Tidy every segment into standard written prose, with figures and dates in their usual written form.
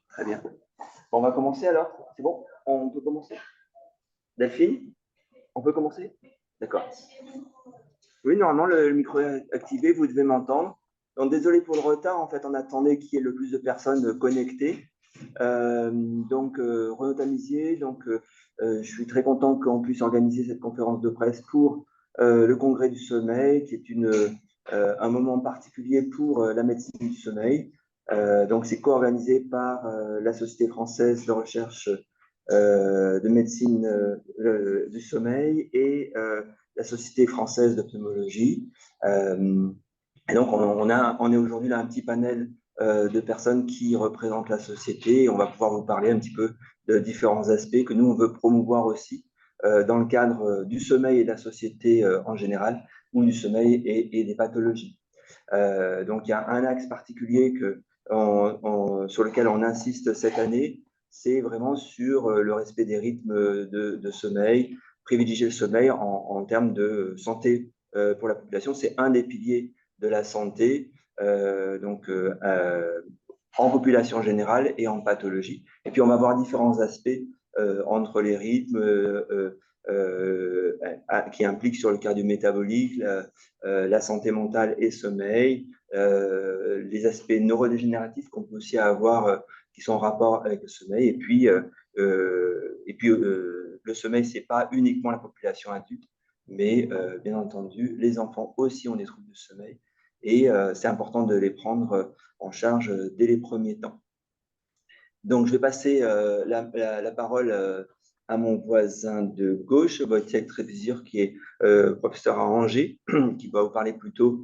Très bien. Bon, on va commencer alors. C'est bon? On peut commencer? Delphine, on peut commencer? D'accord. Oui, normalement, le micro est activé, vous devez m'entendre. Donc, désolé pour le retard. En fait, on attendait qu'il y ait le plus de personnes connectées. Renaud Tamisier, je suis très content qu'on puisse organiser cette conférence de presse pour le Congrès du sommeil, qui est un moment particulier pour la médecine du sommeil. C'est co-organisé par la Société française de recherche de médecine du sommeil et la Société française de pneumologie. On est aujourd'hui là un petit panel de personnes qui représentent la société. On va pouvoir vous parler un petit peu de différents aspects que nous, on veut promouvoir aussi dans le cadre du sommeil et de la société en général, ou du sommeil et des pathologies. Il y a un axe particulier sur lequel on insiste cette année, c'est vraiment sur le respect des rythmes de sommeil, privilégier le sommeil en termes de santé pour la population. C'est un des piliers de la santé, en population générale et en pathologie. Et puis, on va voir différents aspects entre les rythmes qui impliquent sur le cardio-métabolique, la santé mentale et sommeil, les aspects neurodégénératifs qu'on peut aussi avoir qui sont en rapport avec le sommeil. Le sommeil, ce n'est pas uniquement la population adulte, mais bien entendu, les enfants aussi ont des troubles du sommeil et c'est important de les prendre en charge dès les premiers temps. Donc, je vais passer la parole à mon voisin de gauche, Wojciech Trébizur, qui est professeur à Angers, qui va vous parler plutôt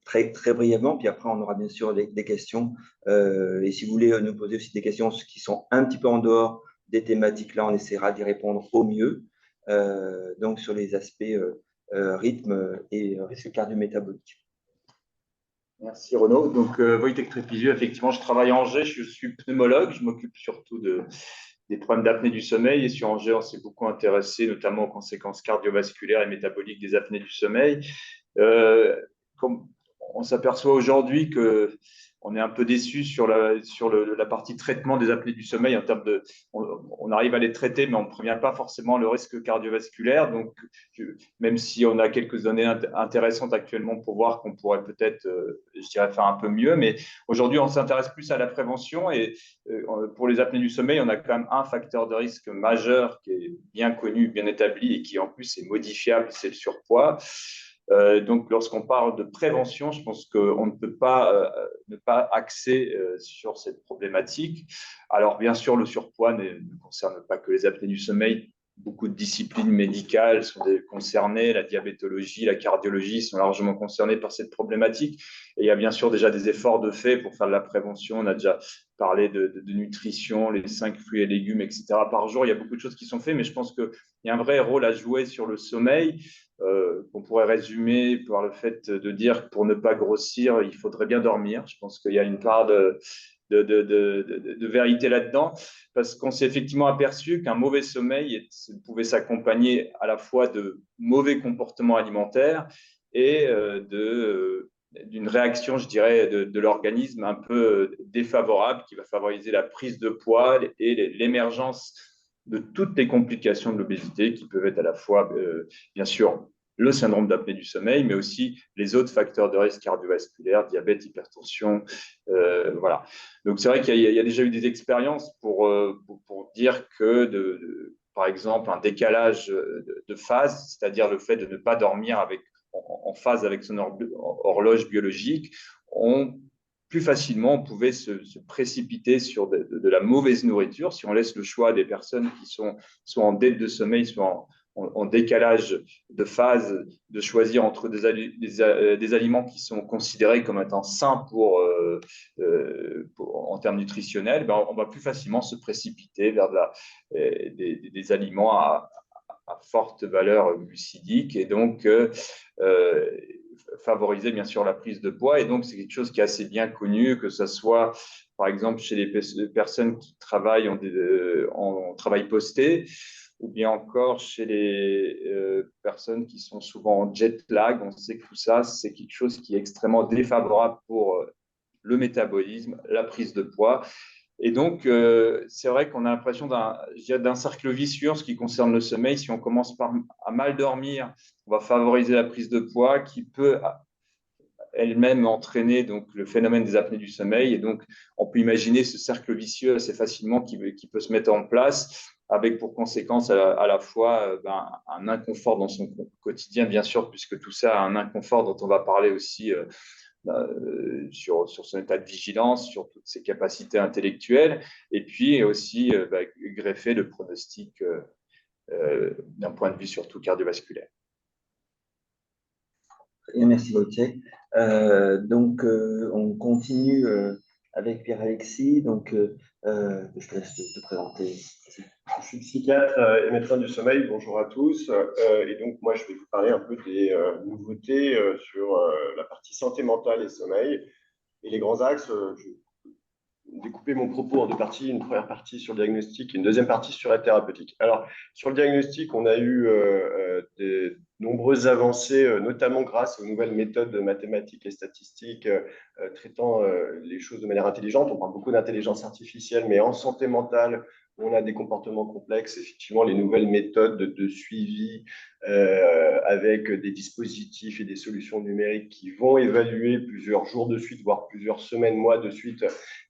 très, très brièvement. Puis après, on aura bien sûr des questions. Et si vous voulez nous poser aussi des questions qui sont un petit peu en dehors des thématiques, là, on essaiera d'y répondre au mieux. Sur les aspects rythme et risque cardio-métabolique. Merci Renaud. Donc, Wojtek Trépizio, effectivement, je travaille à Angers, je suis pneumologue, je m'occupe surtout des problèmes d'apnée du sommeil. Et sur Angers, on s'est beaucoup intéressé notamment aux conséquences cardiovasculaires et métaboliques des apnées du sommeil. Comme on s'aperçoit aujourd'hui que on est un peu déçu sur la partie traitement des apnées du sommeil en termes de, on arrive à les traiter, mais on ne prévient pas forcément le risque cardiovasculaire. Donc, même si on a quelques données intéressantes actuellement pour voir qu'on pourrait peut-être, je dirais, faire un peu mieux, mais aujourd'hui, on s'intéresse plus à la prévention et pour les apnées du sommeil, on a quand même un facteur de risque majeur qui est bien connu, bien établi et qui en plus est modifiable, c'est le surpoids. Donc, lorsqu'on parle de prévention, je pense qu'on ne peut pas ne pas axer sur cette problématique. Alors, bien sûr, le surpoids ne concerne pas que les apnées du sommeil. Beaucoup de disciplines médicales sont concernées, la diabétologie, la cardiologie sont largement concernées par cette problématique. Et il y a bien sûr déjà des efforts de fait pour faire de la prévention. On a déjà parlé de nutrition, les 5 fruits et légumes, etc. par jour. Il y a beaucoup de choses qui sont faites, mais je pense qu'il y a un vrai rôle à jouer sur le sommeil. On pourrait résumer par le fait de dire que pour ne pas grossir, il faudrait bien dormir. Je pense qu'il y a une part de vérité là-dedans, parce qu'on s'est effectivement aperçu qu'un mauvais sommeil pouvait s'accompagner à la fois de mauvais comportements alimentaires et d'une réaction, je dirais, de l'organisme un peu défavorable qui va favoriser la prise de poids et l'émergence de toutes les complications de l'obésité qui peuvent être à la fois, bien sûr, le syndrome d'apnée du sommeil, mais aussi les autres facteurs de risque cardiovasculaire, diabète, hypertension. Voilà. Donc, c'est vrai qu'il y a déjà eu des expériences pour dire que, par exemple, un décalage de phase, c'est-à-dire le fait de ne pas dormir en phase avec son horloge biologique, plus facilement, on pouvait se précipiter sur de la mauvaise nourriture si on laisse le choix des personnes qui sont soit en dette de sommeil, soit en décalage de phase, de choisir entre des aliments qui sont considérés comme étant sains en termes nutritionnels. Ben, on va plus facilement se précipiter vers des aliments à forte valeur glucidique et donc favoriser bien sûr la prise de poids. Et donc, c'est quelque chose qui est assez bien connu, que ce soit par exemple chez les personnes qui travaillent en travail posté, ou bien encore chez les personnes qui sont souvent en jet lag. On sait que tout ça, c'est quelque chose qui est extrêmement défavorable pour le métabolisme, la prise de poids. Et donc, c'est vrai qu'on a l'impression d'un cercle vicieux en ce qui concerne le sommeil. Si on commence par à mal dormir, on va favoriser la prise de poids qui peut elle-même entraîner donc, le phénomène des apnées du sommeil. Et donc, on peut imaginer ce cercle vicieux assez facilement qui peut se mettre en place avec pour conséquence à la fois un inconfort dans son quotidien, bien sûr, puisque tout ça a un inconfort dont on va parler aussi sur son état de vigilance, sur toutes ses capacités intellectuelles, et puis aussi greffer le pronostic d'un point de vue surtout cardiovasculaire. Merci Gauthier. On continue avec Pierre-Alexis. Je te laisse te présenter. Je suis psychiatre et médecin du sommeil. Bonjour à tous. Et donc, moi, je vais vous parler un peu des nouveautés sur la partie santé mentale et sommeil. Et les grands axes, je vais découper mon propos en deux parties. Une première partie sur le diagnostic et une deuxième partie sur la thérapeutique. Alors, sur le diagnostic, on a eu des nombreuses avancées, notamment grâce aux nouvelles méthodes mathématiques et statistiques traitant les choses de manière intelligente. On parle beaucoup d'intelligence artificielle, mais en santé mentale, on a des comportements complexes. Effectivement, les nouvelles méthodes de suivi avec des dispositifs et des solutions numériques qui vont évaluer plusieurs jours de suite, voire plusieurs semaines, mois de suite,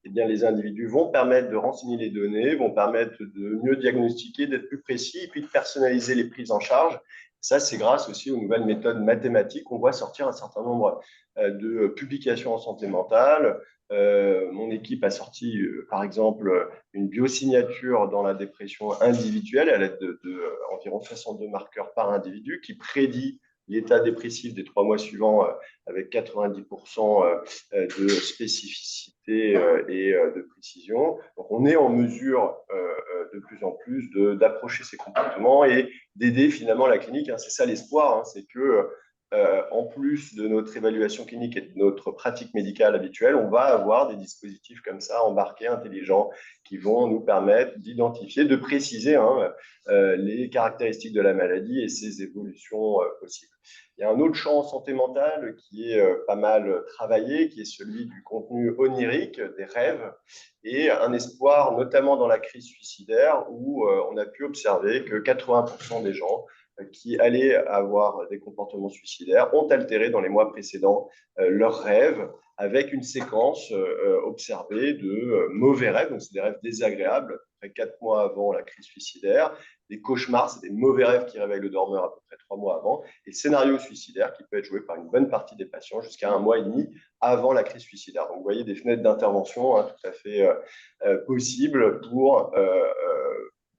eh bien, les individus vont permettre de renseigner les données, vont permettre de mieux diagnostiquer, d'être plus précis et puis de personnaliser les prises en charge. Ça, c'est grâce aussi aux nouvelles méthodes mathématiques. On voit sortir un certain nombre de publications en santé mentale. Mon équipe a sorti, par exemple, une biosignature dans la dépression individuelle à l'aide de environ 62 marqueurs par individu qui prédit l'état dépressif des 3 mois suivants avec 90% de spécificité et de précision. Donc, on est en mesure de plus en plus d'approcher ces comportements et d'aider finalement la clinique. C'est ça l'espoir, c'est que en plus de notre évaluation clinique et de notre pratique médicale habituelle, on va avoir des dispositifs comme ça, embarqués, intelligents, qui vont nous permettre d'identifier, de préciser les caractéristiques de la maladie et ses évolutions possibles. Il y a un autre champ en santé mentale qui est pas mal travaillé, qui est celui du contenu onirique, des rêves, et un espoir, notamment dans la crise suicidaire, où on a pu observer que 80% des gens qui allaient avoir des comportements suicidaires ont altéré dans les mois précédents leurs rêves avec une séquence observée de mauvais rêves, donc c'est des rêves désagréables, après 4 mois avant la crise suicidaire, des cauchemars, c'est des mauvais rêves qui réveillent le dormeur à peu près 3 mois avant, et le scénario suicidaire qui peut être joué par une bonne partie des patients jusqu'à 1 mois et demi avant la crise suicidaire. Donc vous voyez des fenêtres d'intervention tout à fait possibles pour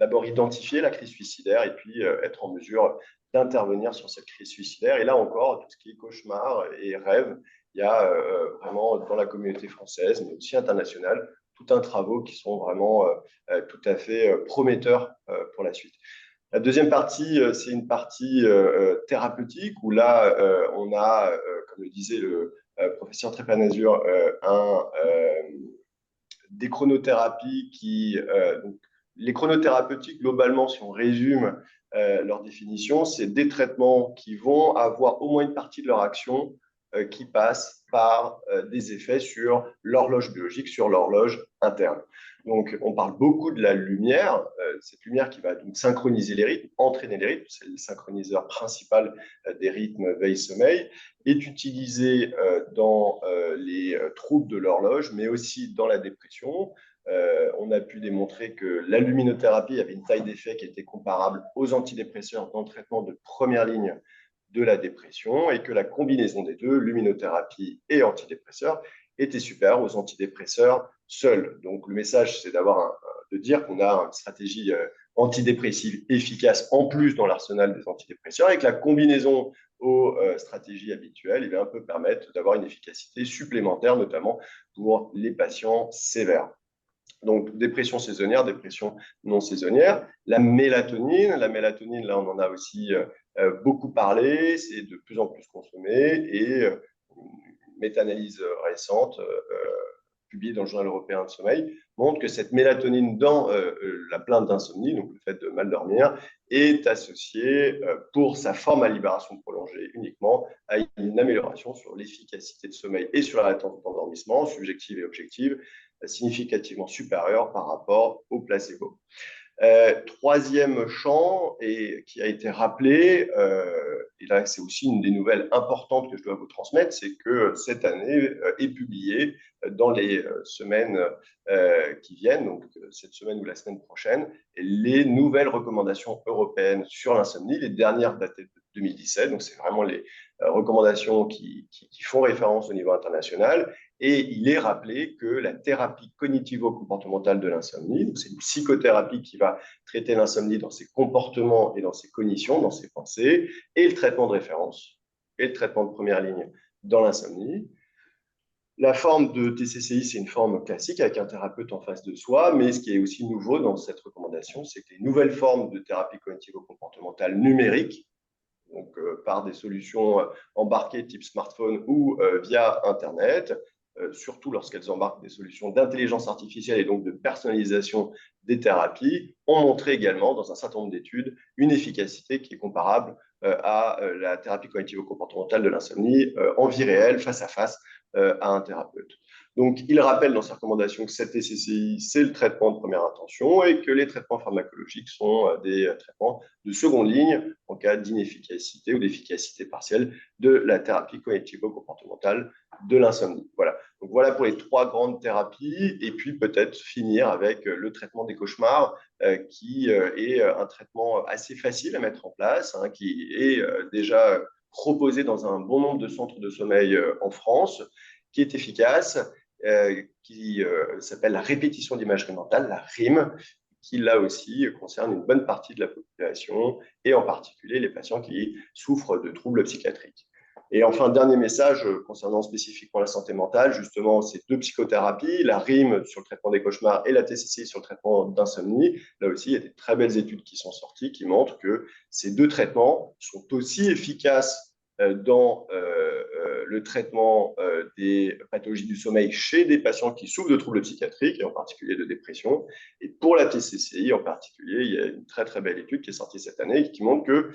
d'abord identifier la crise suicidaire et puis être en mesure d'intervenir sur cette crise suicidaire. Et là encore, tout ce qui est cauchemar et rêve, il y a vraiment dans la communauté française, mais aussi internationale, tout un travaux qui sont vraiment tout à fait prometteurs pour la suite. La deuxième partie, c'est une partie thérapeutique où là, on a, comme le disait le professeur Trépanazur, des chronothérapies donc, les chronothérapeutiques, globalement, si on résume leur définition, c'est des traitements qui vont avoir au moins une partie de leur action qui passe par des effets sur l'horloge biologique, sur l'horloge interne. Donc, on parle beaucoup de la lumière, cette lumière qui va donc synchroniser les rythmes, entraîner les rythmes, c'est le synchroniseur principal des rythmes veille-sommeil, est utilisé dans les troubles de l'horloge, mais aussi dans la dépression. On a pu démontrer que la luminothérapie avait une taille d'effet qui était comparable aux antidépresseurs dans le traitement de première ligne de la dépression et que la combinaison des deux, luminothérapie et antidépresseurs, était supérieure aux antidépresseurs seuls. Donc le message, c'est de dire qu'on a une stratégie antidépressive efficace en plus dans l'arsenal des antidépresseurs et que la combinaison aux stratégies habituelles peut permettre d'avoir une efficacité supplémentaire, notamment pour les patients sévères. Donc, dépression saisonnière, dépression non saisonnière. La mélatonine, là, on en a aussi beaucoup parlé, c'est de plus en plus consommé et une méta-analyse récente publiée dans le Journal européen de sommeil montre que cette mélatonine dans la plainte d'insomnie, donc le fait de mal dormir, est associé, pour sa forme à libération prolongée uniquement, à une amélioration sur l'efficacité de sommeil et sur la latence d'endormissement, subjective et objective, significativement supérieure par rapport au placebo. Troisième champ, et qui a été rappelé, et là c'est aussi une des nouvelles importantes que je dois vous transmettre, c'est que cette année est publié dans les semaines qui viennent, donc cette semaine ou la semaine prochaine, les nouvelles recommandations européennes sur l'insomnie, les dernières datées de 2017, donc c'est vraiment les recommandations qui font référence au niveau international. Et il est rappelé que la thérapie cognitivo-comportementale de l'insomnie, c'est une psychothérapie qui va traiter l'insomnie dans ses comportements et dans ses cognitions, dans ses pensées, et le traitement de référence, et le traitement de première ligne dans l'insomnie. La forme de TCCI, c'est une forme classique avec un thérapeute en face de soi, mais ce qui est aussi nouveau dans cette recommandation, c'est que les nouvelles formes de thérapie cognitivo-comportementale numérique, donc par des solutions embarquées type smartphone ou via Internet, surtout lorsqu'elles embarquent des solutions d'intelligence artificielle et donc de personnalisation des thérapies, ont montré également dans un certain nombre d'études une efficacité qui est comparable à la thérapie cognitivo-comportementale de l'insomnie en vie réelle, face à face à un thérapeute. Donc, il rappelle dans ses recommandations que cette TCCI, c'est le traitement de première intention et que les traitements pharmacologiques sont des traitements de seconde ligne en cas d'inefficacité ou d'efficacité partielle de la thérapie cognitivo-comportementale de l'insomnie. Voilà. Donc, voilà pour les trois grandes thérapies. Et puis, peut-être finir avec le traitement des cauchemars, qui est un traitement assez facile à mettre en place, hein, qui est déjà proposé dans un bon nombre de centres de sommeil en France, qui est efficace, qui s'appelle la répétition d'imagerie mentale, la RIM, qui là aussi concerne une bonne partie de la population, et en particulier les patients qui souffrent de troubles psychiatriques. Et enfin, dernier message concernant spécifiquement la santé mentale, justement, ces deux psychothérapies, la RIM sur le traitement des cauchemars et la TCCI sur le traitement d'insomnie. Là aussi, il y a des très belles études qui sont sorties qui montrent que ces deux traitements sont aussi efficaces dans le traitement des pathologies du sommeil chez des patients qui souffrent de troubles psychiatriques, et en particulier de dépression. Et pour la TCCI en particulier, il y a une très très belle étude qui est sortie cette année qui montre que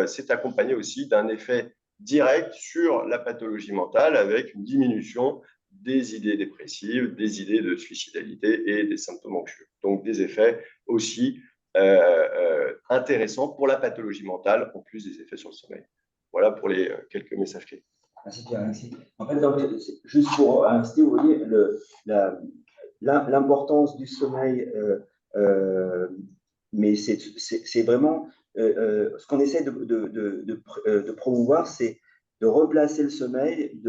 c'est accompagné aussi d'un effet direct sur la pathologie mentale avec une diminution des idées dépressives, des idées de suicidalité et des symptômes anxieux. Donc des effets aussi intéressants pour la pathologie mentale, en plus des effets sur le sommeil. Voilà pour les quelques messages clés. Merci Pierre, merci. En fait, juste pour insister, vous voyez l'importance du sommeil, mais c'est vraiment ce qu'on essaie de promouvoir, c'est de replacer le sommeil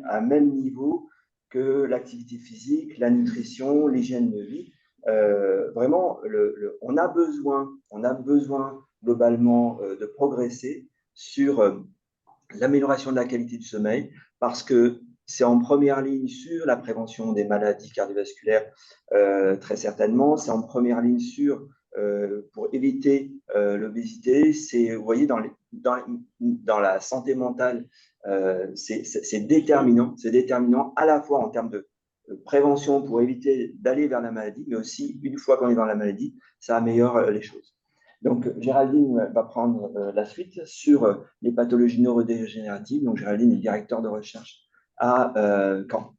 à même niveau que l'activité physique, la nutrition, l'hygiène de vie. Vraiment, on a besoin globalement de progresser sur l'amélioration de la qualité du sommeil, parce que c'est en première ligne sur la prévention des maladies cardiovasculaires, très certainement. C'est en première ligne pour éviter l'obésité. Vous voyez, dans la santé mentale, c'est déterminant. C'est déterminant à la fois en termes de prévention pour éviter d'aller vers la maladie, mais aussi, une fois qu'on est dans la maladie, ça améliore les choses. Donc, Géraldine va prendre la suite sur les pathologies neurodégénératives. Donc, Géraldine est directeur de recherche à Caen,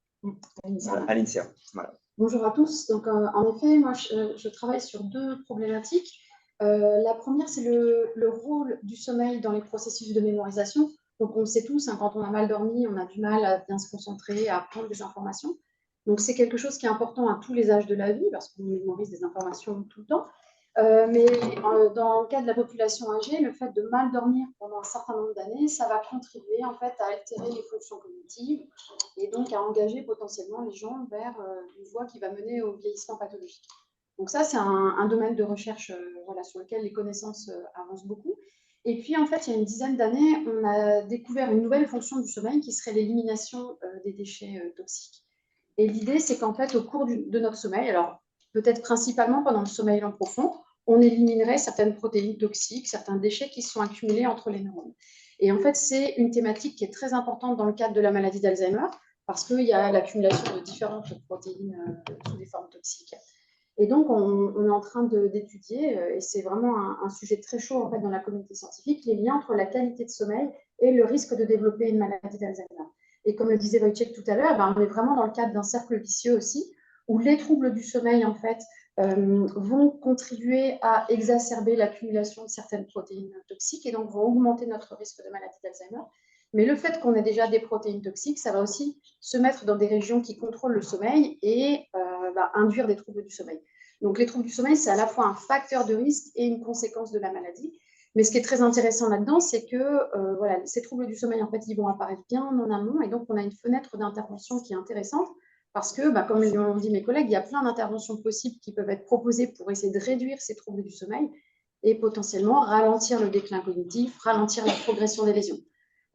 à l'INSERM. Voilà. Bonjour à tous. Donc, en effet, moi, je travaille sur deux problématiques. La première, c'est le rôle du sommeil dans les processus de mémorisation. Donc, on le sait tous, hein, quand on a mal dormi, on a du mal à bien se concentrer, à apprendre des informations. Donc, c'est quelque chose qui est important à tous les âges de la vie, parce qu'on mémorise des informations tout le temps. Mais dans le cas de la population âgée, le fait de mal dormir pendant un certain nombre d'années, ça va contribuer en fait à altérer les fonctions cognitives et donc à engager potentiellement les gens vers une voie qui va mener au vieillissement pathologique. Donc ça, c'est un domaine de recherche voilà, sur lequel les connaissances avancent beaucoup. Et puis en fait, il y a une dizaine d'années, on a découvert une nouvelle fonction du sommeil qui serait l'élimination des déchets toxiques. Et l'idée, c'est qu'en fait, au cours de notre sommeil, alors peut-être principalement pendant le sommeil lent profond, on éliminerait certaines protéines toxiques, certains déchets qui sont accumulés entre les neurones. Et en fait, c'est une thématique qui est très importante dans le cadre de la maladie d'Alzheimer, parce qu'il y a l'accumulation de différentes protéines sous des formes toxiques. Et donc, on est en train d'étudier, et c'est vraiment un sujet très chaud en fait, dans la communauté scientifique, les liens entre la qualité de sommeil et le risque de développer une maladie d'Alzheimer. Et comme le disait Wojciech tout à l'heure, ben, on est vraiment dans le cadre d'un cercle vicieux aussi, où les troubles du sommeil, en fait, vont contribuer à exacerber l'accumulation de certaines protéines toxiques et donc vont augmenter notre risque de maladie d'Alzheimer. Mais le fait qu'on ait déjà des protéines toxiques, ça va aussi se mettre dans des régions qui contrôlent le sommeil et induire des troubles du sommeil. Donc, les troubles du sommeil, c'est à la fois un facteur de risque et une conséquence de la maladie. Mais ce qui est très intéressant là-dedans, c'est que voilà, ces troubles du sommeil, en fait, ils vont apparaître bien en amont. Et donc, on a une fenêtre d'intervention qui est intéressante parce que, comme l'ont dit mes collègues, il y a plein d'interventions possibles qui peuvent être proposées pour essayer de réduire ces troubles du sommeil et potentiellement ralentir le déclin cognitif, ralentir la progression des lésions.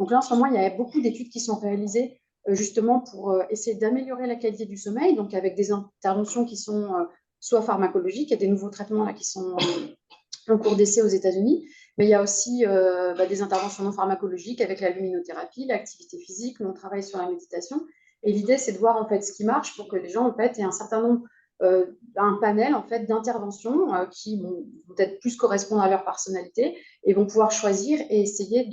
Donc là, en ce moment, il y a beaucoup d'études qui sont réalisées justement pour essayer d'améliorer la qualité du sommeil, donc avec des interventions qui sont soit pharmacologiques, il y a des nouveaux traitements là, qui sont en cours d'essai aux États-Unis, mais il y a aussi des interventions non pharmacologiques avec la luminothérapie, l'activité physique, on travaille sur la méditation. Et l'idée, c'est de voir en fait ce qui marche pour que les gens en fait aient un certain nombre, un panel en fait d'interventions qui vont peut-être plus correspondre à leur personnalité et vont pouvoir choisir et essayer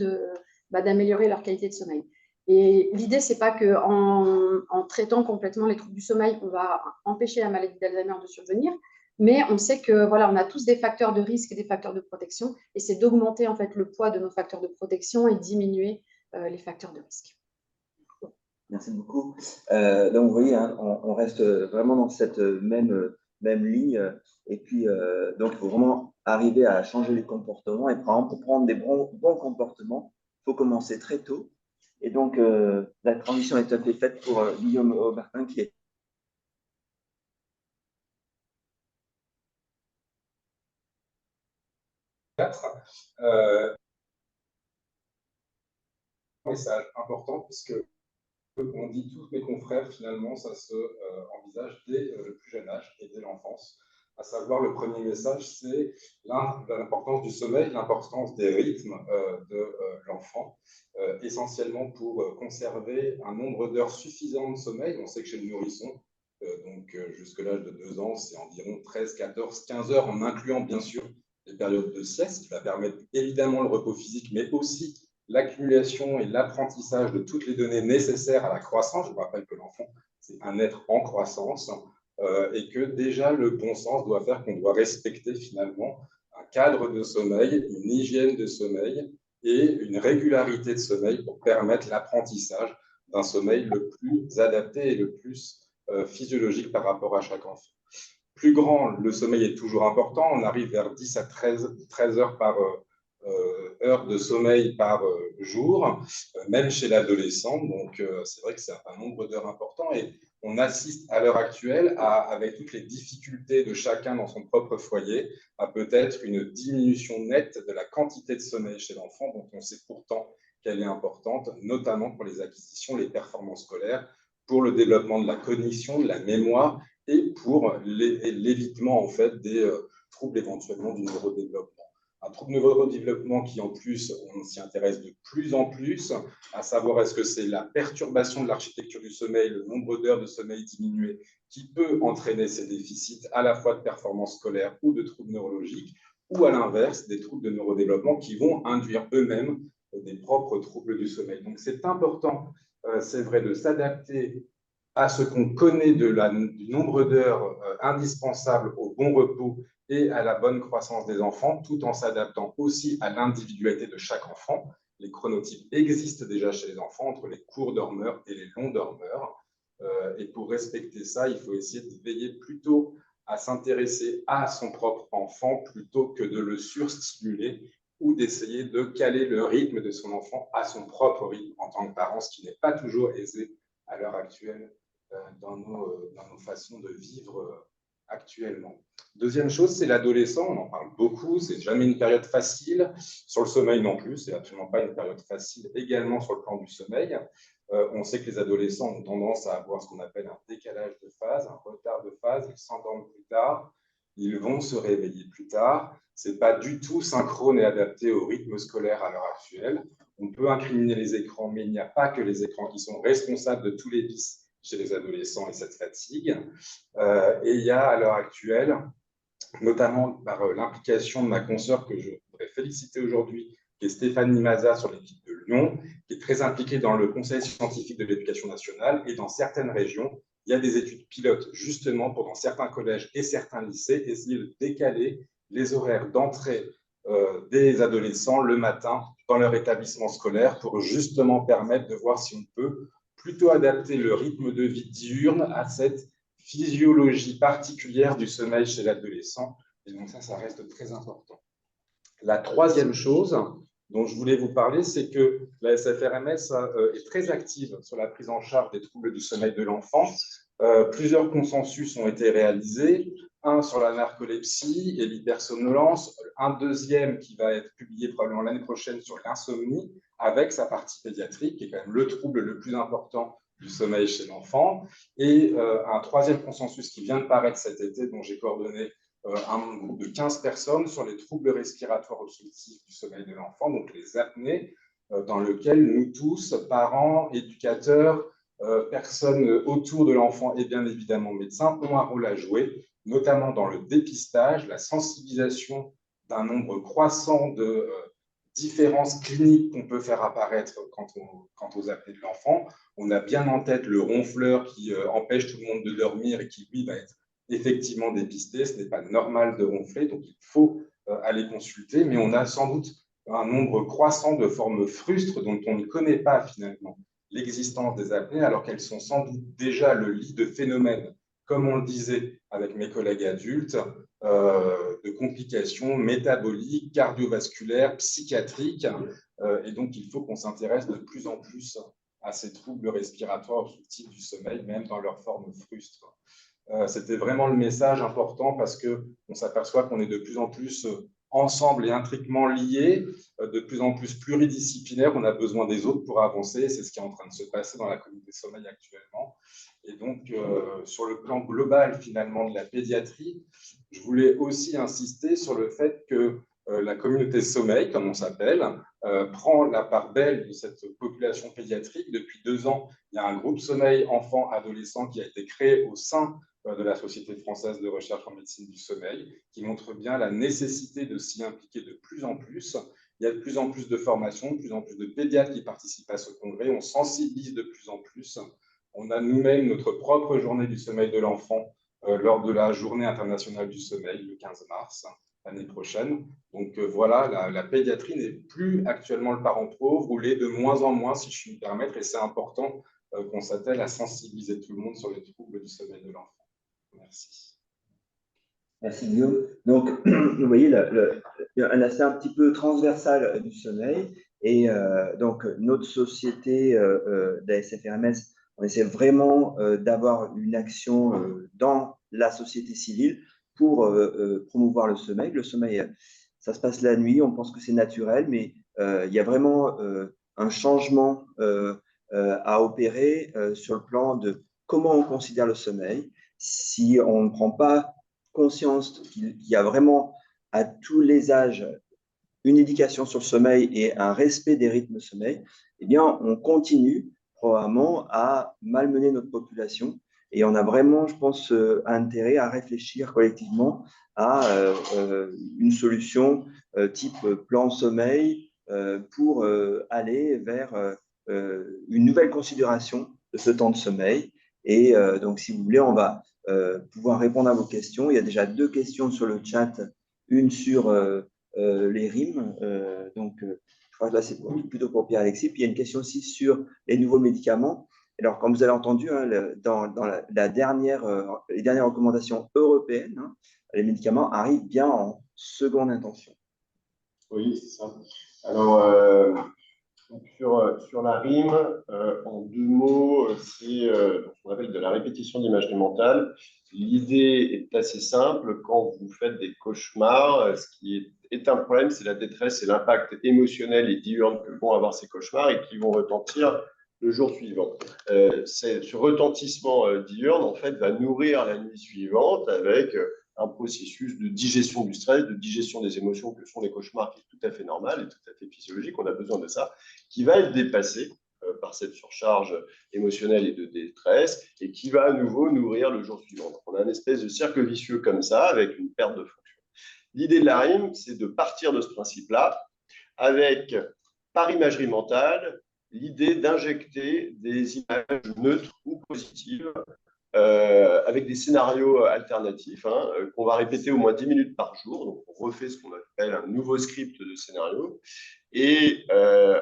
d'améliorer leur qualité de sommeil. Et l'idée, c'est pas qu'en traitant complètement les troubles du sommeil, on va empêcher la maladie d'Alzheimer de survenir, mais on sait que voilà, on a tous des facteurs de risque et des facteurs de protection, et c'est d'augmenter en fait le poids de nos facteurs de protection et diminuer les facteurs de risque. Merci beaucoup. Donc, vous voyez, hein, on reste vraiment dans cette même ligne. Et puis, donc, il faut vraiment arriver à changer les comportements. Et pour prendre des bons comportements, il faut commencer très tôt. Et donc, la transition est tout à fait faite pour Guillaume Aubertin, qui est message important puisque on dit tous mes confrères, finalement, ça se envisage dès le plus jeune âge et dès l'enfance. À savoir, le premier message, c'est l'importance du sommeil, l'importance des rythmes de l'enfant, essentiellement pour conserver un nombre d'heures suffisant de sommeil. On sait que chez le nourrisson, jusqu'à l'âge de 2 ans, c'est environ 13, 14, 15 heures, en incluant bien sûr les périodes de sieste, qui va permettre évidemment le repos physique, mais aussi l'accumulation et l'apprentissage de toutes les données nécessaires à la croissance. Je vous rappelle que l'enfant, c'est un être en croissance et que déjà le bon sens doit faire qu'on doit respecter finalement un cadre de sommeil, une hygiène de sommeil et une régularité de sommeil pour permettre l'apprentissage d'un sommeil le plus adapté et le plus physiologique par rapport à chaque enfant. Plus grand, le sommeil est toujours important. On arrive vers 10 à 13 heures par heures de sommeil par jour, même chez l'adolescent. Donc, c'est vrai que c'est un nombre d'heures important et on assiste à l'heure actuelle, avec toutes les difficultés de chacun dans son propre foyer, à peut-être une diminution nette de la quantité de sommeil chez l'enfant, dont on sait pourtant qu'elle est importante, notamment pour les acquisitions, les performances scolaires, pour le développement de la cognition, de la mémoire et pour l'évitement en fait des troubles éventuellement du neurodéveloppement. Un trouble neurodéveloppement qui, en plus, on s'y intéresse de plus en plus, à savoir est-ce que c'est la perturbation de l'architecture du sommeil, le nombre d'heures de sommeil diminué, qui peut entraîner ces déficits à la fois de performance scolaire ou de troubles neurologiques, ou à l'inverse, des troubles de neurodéveloppement qui vont induire eux-mêmes des propres troubles du sommeil. Donc, c'est important, c'est vrai, de s'adapter à ce qu'on connaît du nombre d'heures indispensables au bon repos et à la bonne croissance des enfants, tout en s'adaptant aussi à l'individualité de chaque enfant. Les chronotypes existent déjà chez les enfants entre les courts dormeurs et les longs dormeurs. Et pour respecter ça, il faut essayer de veiller plutôt à s'intéresser à son propre enfant plutôt que de le surstimuler ou d'essayer de caler le rythme de son enfant à son propre rythme en tant que parent, ce qui n'est pas toujours aisé à l'heure actuelle dans nos façons de vivre actuellement. Deuxième chose, c'est l'adolescent. On en parle beaucoup. C'est jamais une période facile. Sur le sommeil non plus, c'est absolument pas une période facile. Également sur le plan du sommeil, on sait que les adolescents ont tendance à avoir ce qu'on appelle un décalage de phase, un retard de phase. Ils s'endorment plus tard. Ils vont se réveiller plus tard. C'est pas du tout synchrone et adapté au rythme scolaire à l'heure actuelle. On peut incriminer les écrans, mais il n'y a pas que les écrans qui sont responsables de tous les vices chez les adolescents et cette fatigue. Et il y a à l'heure actuelle, notamment par l'implication de ma consoeur que je voudrais féliciter aujourd'hui, qui est Stéphanie Maza sur l'équipe de Lyon, qui est très impliquée dans le Conseil scientifique de l'éducation nationale. Et dans certaines régions, il y a des études pilotes, justement, pour dans certains collèges et certains lycées, essayer de décaler les horaires d'entrée des adolescents le matin dans leur établissement scolaire pour justement permettre de voir si on peut plutôt adapter le rythme de vie diurne à cette physiologie particulière du sommeil chez l'adolescent. Et donc ça reste très important. La troisième chose dont je voulais vous parler, c'est que la SFRMS est très active sur la prise en charge des troubles du sommeil de l'enfant. Plusieurs consensus ont été réalisés, un sur la narcolepsie et l'hypersomnolence, un deuxième qui va être publié probablement l'année prochaine sur l'insomnie, avec sa partie pédiatrique, qui est quand même le trouble le plus important du sommeil chez l'enfant, et un troisième consensus qui vient de paraître cet été, dont j'ai coordonné un groupe de 15 personnes sur les troubles respiratoires obstructifs du sommeil de l'enfant, donc les apnées, dans lequel nous tous, parents, éducateurs, personnes autour de l'enfant et bien évidemment médecins, ont un rôle à jouer, notamment dans le dépistage, la sensibilisation d'un nombre croissant de différences cliniques qu'on peut faire apparaître quant aux apnées de l'enfant. On a bien en tête le ronfleur qui empêche tout le monde de dormir et qui, lui, va être effectivement dépisté. Ce n'est pas normal de ronfler, donc il faut aller consulter, mais on a sans doute un nombre croissant de formes frustres dont on ne connaît pas finalement l'existence des apnées, alors qu'elles sont sans doute déjà le lit de phénomènes, comme on le disait avec mes collègues adultes, de complications métaboliques, cardiovasculaires, psychiatriques. Et donc, il faut qu'on s'intéresse de plus en plus à ces troubles respiratoires obstructifs du sommeil, même dans leur forme frustre. C'était vraiment le message important parce qu'on s'aperçoit qu'on est de plus en plus ensemble et intriquement liés, de plus en plus pluridisciplinaires. On a besoin des autres pour avancer. C'est ce qui est en train de se passer dans la communauté sommeil actuellement. Et donc, sur le plan global, finalement, de la pédiatrie, je voulais aussi insister sur le fait que la communauté sommeil, comme on s'appelle, prend la part belle de cette population pédiatrique. Depuis 2 ans, il y a un groupe sommeil enfants-adolescents qui a été créé au sein de la Société française de recherche en médecine du sommeil, qui montre bien la nécessité de s'y impliquer de plus en plus. Il y a de plus en plus de formations, de plus en plus de pédiatres qui participent à ce congrès. On sensibilise de plus en plus. On a nous-mêmes notre propre journée du sommeil de l'enfant lors de la journée internationale du sommeil, le 15 mars, l'année prochaine. Donc voilà, la pédiatrie n'est plus actuellement le parent pauvre, ou l'est de moins en moins, si je puis me permettre, et c'est important qu'on s'attelle à sensibiliser tout le monde sur les troubles du sommeil de l'enfant. Merci. Merci Guillaume. Donc, vous voyez, il y a un aspect un petit peu transversal du sommeil. Et donc, notre société d'ASFRMS, on essaie vraiment d'avoir une action dans la société civile pour promouvoir le sommeil. Le sommeil, ça se passe la nuit, on pense que c'est naturel, mais il y a vraiment un changement à opérer sur le plan de comment on considère le sommeil. Si on ne prend pas conscience qu'il y a vraiment à tous les âges une éducation sur le sommeil et un respect des rythmes de sommeil, eh bien, on continue probablement à malmener notre population. Et on a vraiment, je pense, intérêt à réfléchir collectivement à une solution type plan sommeil pour aller vers une nouvelle considération de ce temps de sommeil. Et donc, si vous voulez, on va pouvoir répondre à vos questions. Il y a déjà 2 questions sur le chat, une sur les rimes. Je crois que là, c'est plutôt pour Pierre-Alexis. Puis il y a une question aussi sur les nouveaux médicaments. Alors, comme vous avez entendu, hein, dans les dernières recommandations européennes, hein, les médicaments arrivent bien en seconde intention. Oui, c'est ça. Alors, sur la rime, en 2 mots, c'est ce qu'on appelle de la répétition d'imagerie mentale. L'idée est assez simple. Quand vous faites des cauchemars, ce qui est un problème, c'est la détresse et l'impact émotionnel et diurne que vont avoir ces cauchemars et qui vont retentir le jour suivant. Ce retentissement diurne, en fait, va nourrir la nuit suivante avec un processus de digestion du stress, de digestion des émotions que sont les cauchemars, qui est tout à fait normal et tout à fait physiologique. On a besoin de ça, qui va être dépassé par cette surcharge émotionnelle et de détresse, et qui va à nouveau nourrir le jour suivant. Donc, on a une espèce de cercle vicieux comme ça, avec une perte de fonction. L'idée de la RIM, c'est de partir de ce principe-là, avec, par imagerie mentale, l'idée d'injecter des images neutres ou positives avec des scénarios alternatifs qu'on va répéter au moins 10 minutes par jour. Donc, on refait ce qu'on appelle un nouveau script de scénario. Et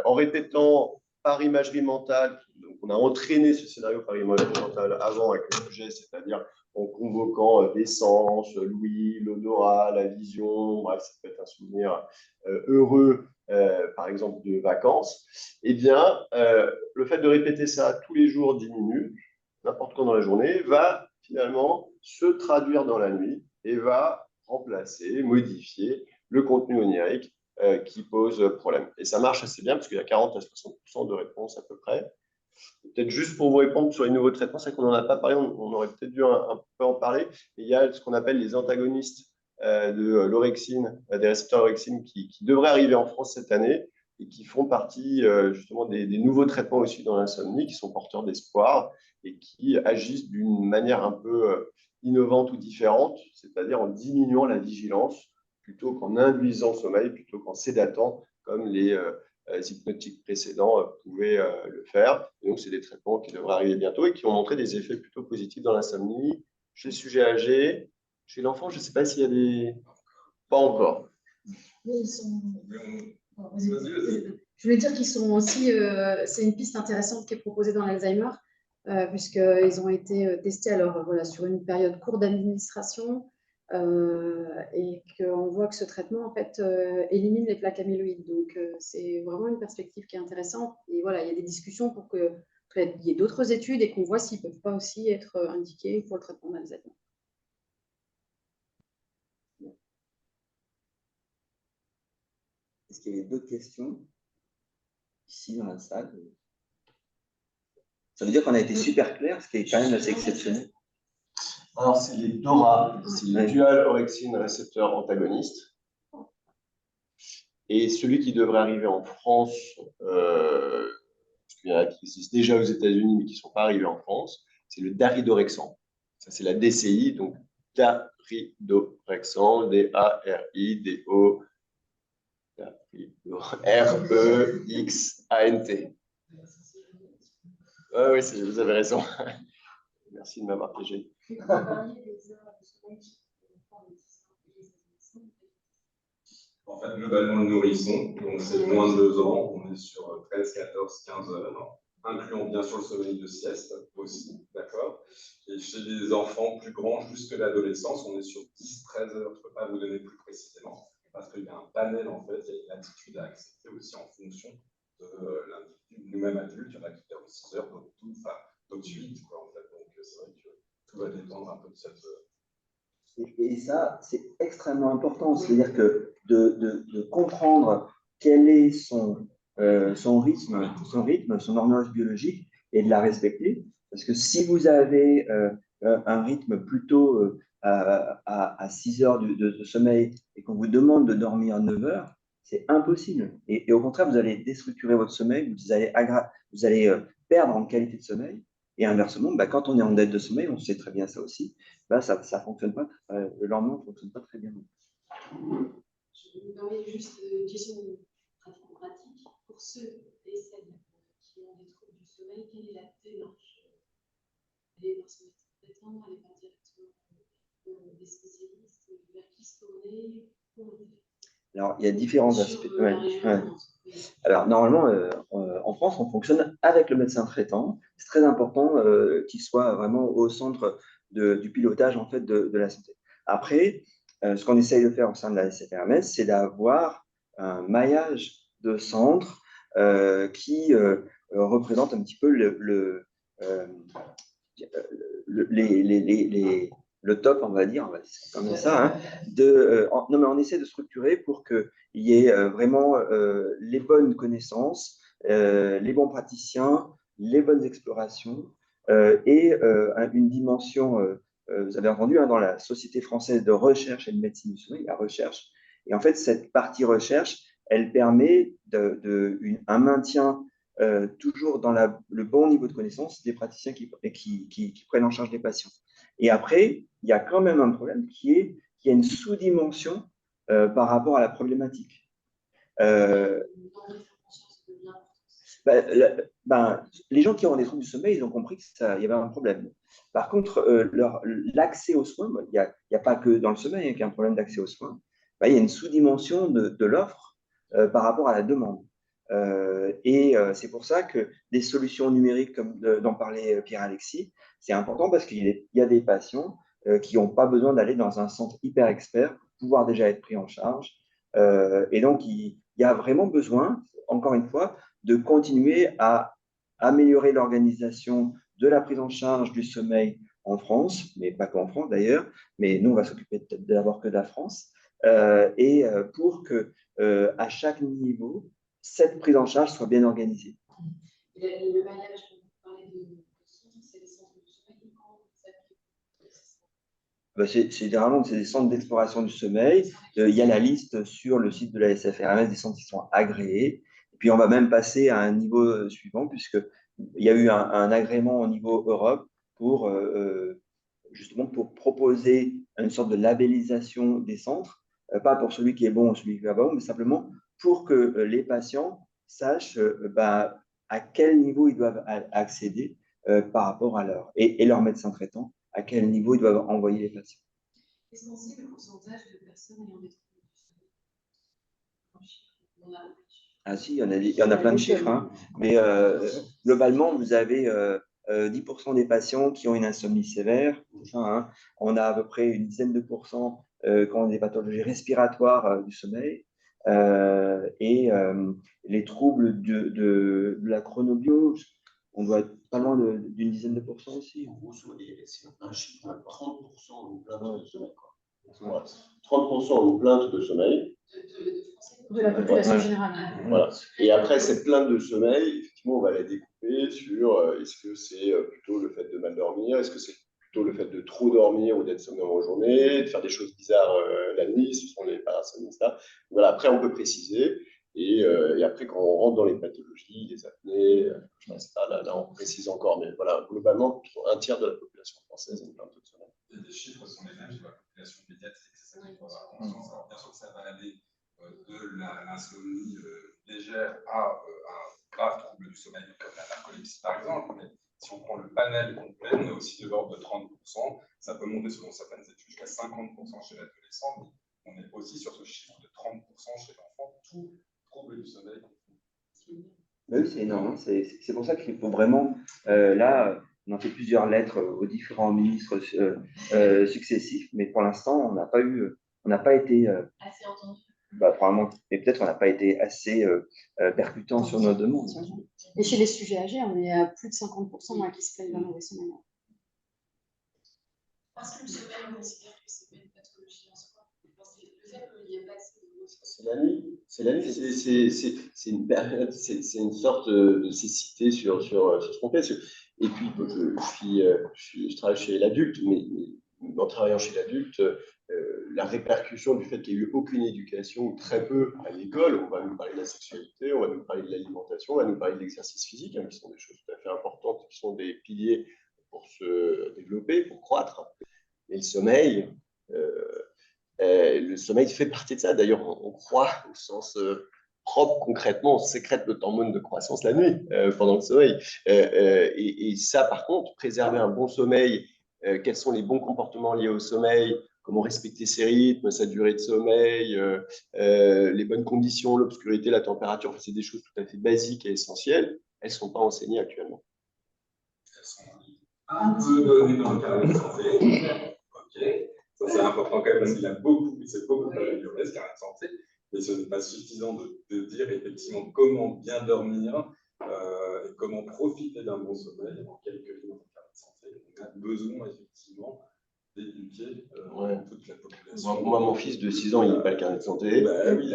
en répétant par imagerie mentale, donc on a entraîné ce scénario par imagerie mentale avant avec le sujet, c'est-à-dire en convoquant des sens, l'ouïe, l'odorat, la vision, bref, ça peut être un souvenir heureux, par exemple de vacances, eh bien, le fait de répéter ça tous les jours 10 minutes, n'importe quand dans la journée, va finalement se traduire dans la nuit et va remplacer, modifier le contenu onirique qui pose problème. Et ça marche assez bien parce qu'il y a 40 à 60% de réponses à peu près. Peut-être juste pour vous répondre sur les nouveaux traitements, c'est qu'on n'en a pas parlé, on aurait peut-être dû un peu en parler. Mais il y a ce qu'on appelle les antagonistes de l'orexine, des récepteurs orexine qui devraient arriver en France cette année et qui font partie justement des nouveaux traitements aussi dans l'insomnie, qui sont porteurs d'espoir et qui agissent d'une manière un peu innovante ou différente, c'est-à-dire en diminuant la vigilance plutôt qu'en induisant le sommeil, plutôt qu'en sédatant, comme les hypnotiques précédents pouvaient le faire. Et donc, c'est des traitements qui devraient arriver bientôt et qui ont montré des effets plutôt positifs dans l'insomnie, chez le sujet âgé, chez l'enfant. Je ne sais pas s'il y a des... Pas encore. Mais ils sont... Je voulais dire qu'ils sont aussi... c'est une piste intéressante qui est proposée dans l'Alzheimer, puisqu'ils ont été testés alors, voilà, sur une période courte d'administration, et qu'on voit que ce traitement en fait élimine les plaques amyloïdes. Donc c'est vraiment une perspective qui est intéressante. Et voilà, il y a des discussions pour qu'il y ait d'autres études et qu'on voit s'ils ne peuvent pas aussi être indiqués pour le traitement d'Alzheimer. Est-ce qu'il y a d'autres questions ici dans la salle? Ça veut dire qu'on a été super clair, ce qui est quand même assez exceptionnel. Alors, c'est les DORA, c'est les dual orexine récepteur antagoniste. Et celui qui devrait arriver en France, parce qu'il y en a qui existent déjà aux États-Unis, mais qui ne sont pas arrivés en France, c'est le daridorexant. Ça, c'est la DCI, donc daridorexant, D-A-R-I-D-O, R-E-X-A-N-T. Oui, vous avez raison. Merci de m'avoir piégé. En fait, globalement, le nourrisson, donc c'est moins de 2 ans, on est sur 13, 14, 15 heures, incluant bien sûr le sommeil de sieste aussi, d'accord. Et chez les enfants plus grands, jusque l'adolescence, on est sur 10, 13 heures, je ne peux pas vous donner plus précisément, parce qu'il y a un panel, en fait, il y a une attitude à accepter aussi en fonction de l'individu. Nous-mêmes adultes, il y en a qui perdent 6 heures, d'autres 8, quoi, en fait. Donc c'est vrai que tout va dépendre un peu de cette... Et ça, c'est extrêmement important. C'est-à-dire que de comprendre quel est son rythme, son horloge biologique, et de la respecter. Parce que si vous avez un rythme plutôt à 6 heures de sommeil et qu'on vous demande de dormir 9 heures, c'est impossible. Et au contraire, vous allez déstructurer votre sommeil, vous allez perdre en qualité de sommeil. Et inversement, quand on est en dette de sommeil, on sait très bien ça aussi, ça ne fonctionne pas, le lendemain ne fonctionne pas très bien. Je me permets juste une question pratique. Pour ceux et celles qui ont des troubles du sommeil, quelle est la démarche? Aller voir son médecin traitant, aller voir directement des spécialistes, vers qui se tourner pour... Alors, il y a différents aspects. Alors, normalement, en France, on fonctionne avec le médecin traitant. C'est très important qu'il soit vraiment au centre du pilotage en fait, de la santé. Après, ce qu'on essaye de faire au sein de la SFRMS, c'est d'avoir un maillage de centres qui représente un petit peu le top, on va dire comme ça. Hein, non, mais on essaie de structurer pour qu'il y ait vraiment les bonnes connaissances, les bons praticiens, les bonnes explorations et une dimension, vous avez entendu, dans la Société française de recherche et de médecine du sommeil, la recherche. Et en fait, cette partie recherche, elle permet un maintien toujours dans le bon niveau de connaissance des praticiens qui prennent en charge les patients. Et après, il y a quand même un problème qu'il y a une sous-dimension par rapport à la problématique. Les gens qui ont des troubles du sommeil, ils ont compris qu'il y avait un problème. Par contre, l'accès aux soins, il n'y a pas que dans le sommeil qu'il y a un problème d'accès aux soins. Il y a une sous-dimension de l'offre par rapport à la demande. C'est pour ça que des solutions numériques, comme dont parlait Pierre-Alexis, c'est important parce qu'il y a des patients qui n'ont pas besoin d'aller dans un centre hyper expert pour pouvoir déjà être pris en charge. Et donc, il y a vraiment besoin, encore une fois, de continuer à améliorer l'organisation de la prise en charge du sommeil en France, mais pas qu'en France d'ailleurs, mais nous, on va s'occuper peut-être d'abord que de la France, pour que à chaque niveau, cette prise en charge soit bien organisée. Le maillage dont vous parlez c'est les centres de sommeil. C'est généralement des centres d'exploration du sommeil. Il y a la liste sur le site de la SFRMS des centres qui sont agréés. Et puis, on va même passer à un niveau suivant, puisqu'il y a eu un agrément au niveau Europe pour, justement pour proposer une sorte de labellisation des centres, pas pour celui qui est bon ou celui qui est pas bon, mais simplement pour que les patients sachent à quel niveau ils doivent accéder par rapport à et leur médecin traitant, à quel niveau ils doivent envoyer les patients. Est-ce qu'on sait le pourcentage de personnes ayant des troubles du sommeil? Ah si, il y en a plein de chiffres, hein. Mais globalement, vous avez 10% des patients qui ont une insomnie sévère, hein. On a à peu près une dizaine de pourcents qui ont des pathologies respiratoires du sommeil, les troubles de la chronobio, on doit être pas loin d'une dizaine de pourcents aussi. En gros, c'est un chiffre, 30% ont plainte de sommeil. 30% ont plainte de sommeil. De la population générale. Voilà. Et après, cette plainte de sommeil, effectivement, on va la découper sur est-ce que c'est plutôt le fait de mal dormir, est-ce que c'est plutôt le fait de trop dormir ou d'être somnolent en journée, de faire des choses bizarres la nuit, ce sont les parasomnistas. Voilà, après, on peut préciser. Et après, quand on rentre dans les pathologies, les apnées, là, on précise encore. Mais voilà, globalement, un tiers de la population française a une plainte de sommeil. Et les chiffres sont les mêmes sur la population pédiatrique. C'est ça qu'il faut avoir conscience. Alors, bien sûr que ça va aller de l'insomnie légère à un grave trouble du sommeil comme la narcolepsie par exemple, mais si on prend le panel complet, on est aussi de l'ordre de 30%, ça peut monter selon certaines études jusqu'à 50% chez l'adolescent, mais on est aussi sur ce chiffre de 30% chez l'enfant, tout trouble du sommeil. Oui, c'est énorme, c'est pour ça qu'il faut vraiment, là, on a fait plusieurs lettres aux différents ministres successifs, mais pour l'instant, on n'a pas été assez entendu. Probablement, mais peut-être qu'on n'a pas été assez percutant sur nos demandes. Et chez les sujets âgés, on est à plus de 50% qui se plaignent d'un mauvais sommeil. Parce que le sommeil, on considère que c'est pas une pathologie en soi. Le fait qu'il n'y ait pas assez de c'est la nuit. C'est la nuit, c'est une période, c'est une sorte de cécité sur ce qu'on fait. Et puis, je travaille chez l'adulte, mais en travaillant chez l'adulte, la répercussion du fait qu'il n'y ait eu aucune éducation, ou très peu à l'école, on va nous parler de la sexualité, on va nous parler de l'alimentation, on va nous parler de l'exercice physique, qui sont des choses tout à fait importantes, qui sont des piliers pour se développer, pour croître. Et le sommeil fait partie de ça. D'ailleurs, on croît au sens propre, concrètement, on sécrète notre hormone de croissance la nuit pendant le sommeil. Et ça, par contre, préserver un bon sommeil, quels sont les bons comportements liés au sommeil, comment respecter ses rythmes, sa durée de sommeil, les bonnes conditions, l'obscurité, la température, c'est des choses tout à fait basiques et essentielles. Elles ne sont pas enseignées actuellement. Elles sont un peu données dans le carnet de santé. Ok. Ça, c'est important quand même parce qu'il y a c'est beaucoup amélioré ce carnet de santé, mais ce n'est pas suffisant de dire effectivement comment bien dormir et comment profiter d'un bon sommeil en quelques lignes dans le carnet de santé. On a besoin effectivement d'éduquer toute la population. Moi, mon fils de 6 ans, il n'a pas le carnet de santé. Oui,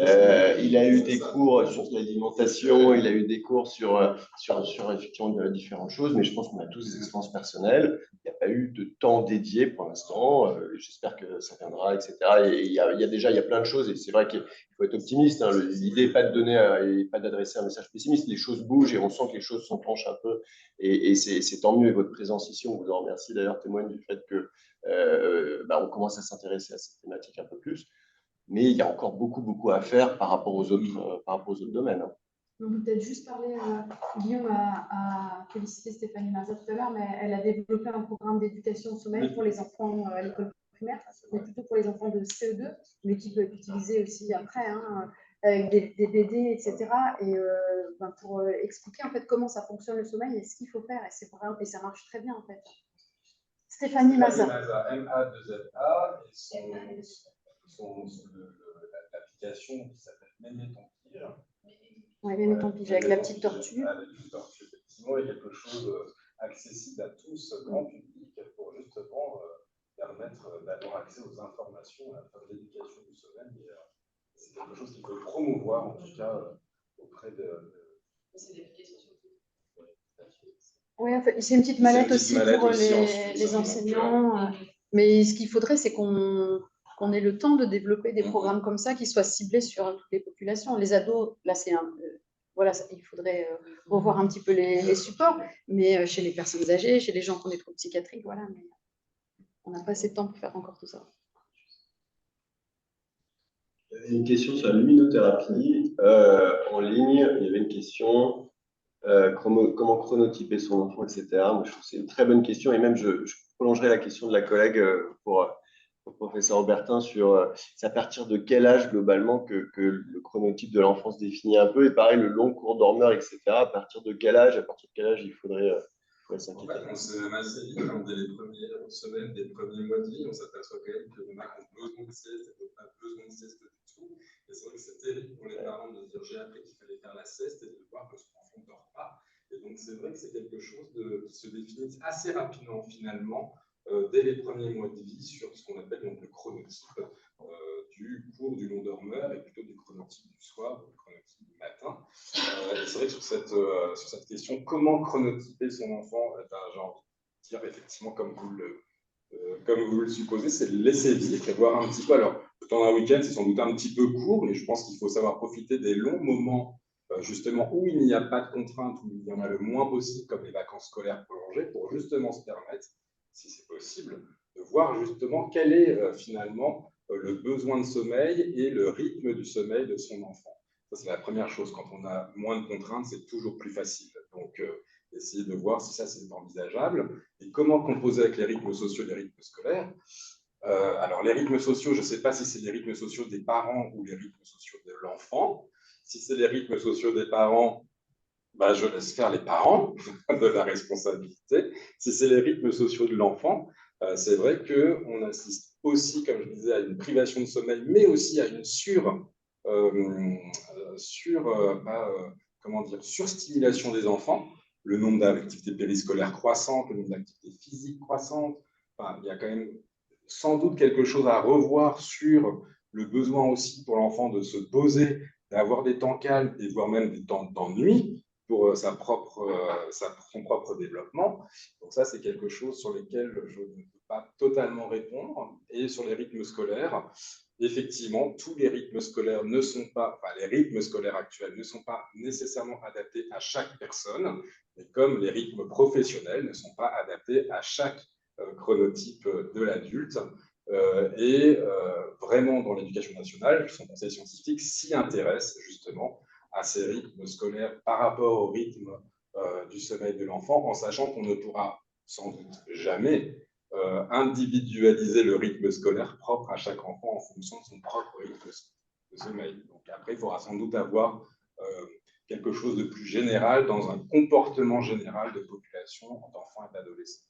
il a eu des cours sur l'alimentation, il a eu des cours sur effectivement différentes choses, mais je pense qu'on a tous des expériences personnelles. Il n'y a pas eu de temps dédié pour l'instant. J'espère que ça viendra, etc. Et il y a plein de choses. Et c'est vrai qu'il faut être optimiste. Hein. L'idée n'est pas de donner, pas d'adresser un message pessimiste. Les choses bougent et on sent que les choses s'enclenchent un peu. Et c'est tant mieux. Et votre présence ici, on vous en remercie d'ailleurs, témoigne du fait que on commence à s'intéresser à cette thématique un peu plus. Mais il y a encore beaucoup à faire par rapport aux autres domaines. Hein. On peut peut-être juste parler, Guillaume a félicité Stéphanie Mazat tout à l'heure, mais elle a développé un programme d'éducation au sommeil pour les enfants à l'école primaire, mais plutôt pour les enfants de CE2, mais qui peut être utilisé aussi après, hein, avec des BD, etc. Et pour expliquer en fait comment ça fonctionne le sommeil et ce qu'il faut faire, et ça marche très bien en fait. Stéphanie Mazat. M-A-2-Z-A, l'application qui s'appelle Mémé ton pige. Oui, Mémé ton pige, avec la petite tortue. Avec une tortue, effectivement, il y a quelque chose accessible à tous, grand public, pour justement permettre d'avoir accès aux informations à la l'éducation du sommeil. C'est quelque chose qu'il faut promouvoir, en tout cas, auprès de. C'est l'application sur oui, en fait, c'est une petite mallette aussi pour les enseignants. Mais ce qu'il faudrait, c'est qu'on ait le temps de développer des programmes comme ça qui soient ciblés sur toutes les populations. Les ados, là, c'est voilà, il faudrait revoir un petit peu les supports, mais chez les personnes âgées, chez les gens qui ont des troubles psychiatriques, voilà, mais on n'a pas assez de temps pour faire encore tout ça. Il y avait une question sur la luminothérapie en ligne. Il y avait une question comment chronotyper son enfant, etc. Moi, je trouve que c'est une très bonne question et même je prolongerai la question de la collègue pour professeur Aubertin sur c'est à partir de quel âge globalement que le chronotype de l'enfance définit un peu et pareil le long court dormeur, etc. À partir de quel âge il faudrait s'inquiéter. En fait, on sait même assez vite, dès les premières semaines, des premiers mois de vie, on s'aperçoit quand même qu'il y en a qui ont besoin de sieste et d'autres pas besoin de sieste du tout. Et c'est vrai que c'est terrible pour les parents de se dire j'ai appris qu'il fallait faire la sieste et de voir que son enfant ne dort pas. Et donc c'est vrai que c'est quelque chose qui se définit assez rapidement finalement dès les premiers mois de vie sur ce qu'on appelle donc le chronotype du court, du long dormeur et plutôt du chronotype du soir ou du chronotype du matin. Et c'est vrai que sur cette question, comment chronotyper son enfant, j'ai envie de dire effectivement comme vous le supposez, c'est le laisser vivre et voir un petit peu. Alors, le temps d'un week-end, c'est sans doute un petit peu court, mais je pense qu'il faut savoir profiter des longs moments justement où il n'y a pas de contraintes, où il y en a le moins possible, comme les vacances scolaires prolongées, pour justement se permettre, si c'est possible, de voir justement quel est finalement le besoin de sommeil et le rythme du sommeil de son enfant. Ça, c'est la première chose. Quand on a moins de contraintes, c'est toujours plus facile. Donc, essayer de voir si ça, c'est envisageable. Et comment composer avec les rythmes sociaux et les rythmes scolaires. Alors, les rythmes sociaux, je ne sais pas si c'est les rythmes sociaux des parents ou les rythmes sociaux de l'enfant. Si c'est les rythmes sociaux des parents, je laisse faire les parents de la responsabilité. Si c'est les rythmes sociaux de l'enfant, c'est vrai qu'on assiste aussi, comme je disais, à une privation de sommeil, mais aussi à une surstimulation des enfants, le nombre d'activités périscolaires croissantes, le nombre d'activités physiques croissantes. Enfin, il y a quand même sans doute quelque chose à revoir sur le besoin aussi pour l'enfant de se poser, d'avoir des temps calmes et voire même des temps d'ennui pour son propre développement. Donc ça, c'est quelque chose sur lequel je ne peux pas totalement répondre. Et sur les rythmes scolaires, effectivement, tous les rythmes scolaires ne sont pas, enfin, les rythmes scolaires actuels ne sont pas nécessairement adaptés à chaque personne, et comme les rythmes professionnels ne sont pas adaptés à chaque chronotype de l'adulte. Vraiment, dans l'éducation nationale, son conseil scientifique s'y intéresse justement à ces rythmes scolaires par rapport au rythme du sommeil de l'enfant, en sachant qu'on ne pourra sans doute jamais individualiser le rythme scolaire propre à chaque enfant en fonction de son propre rythme de sommeil. Donc après, il faudra sans doute avoir quelque chose de plus général dans un comportement général de population d'enfants et d'adolescents.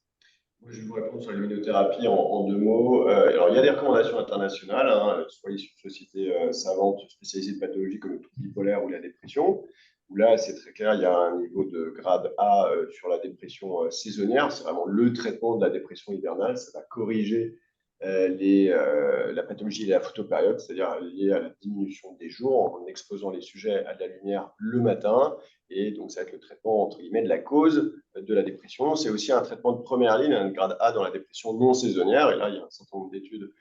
Je vais vous répondre sur la luminothérapie en deux mots. Alors, il y a des recommandations internationales, soit issues de sociétés savantes spécialisées de pathologies comme le trouble bipolaire ou la dépression, où là, c'est très clair, il y a un niveau de grade A sur la dépression saisonnière. C'est vraiment le traitement de la dépression hivernale. Ça va corriger la pathologie de la photopériode, c'est-à-dire liée à la diminution des jours en exposant les sujets à de la lumière le matin. Et donc, ça va être le traitement, entre guillemets, de la cause de la dépression. C'est aussi un traitement de première ligne, un grade A dans la dépression non saisonnière. Et là, il y a un certain nombre d'études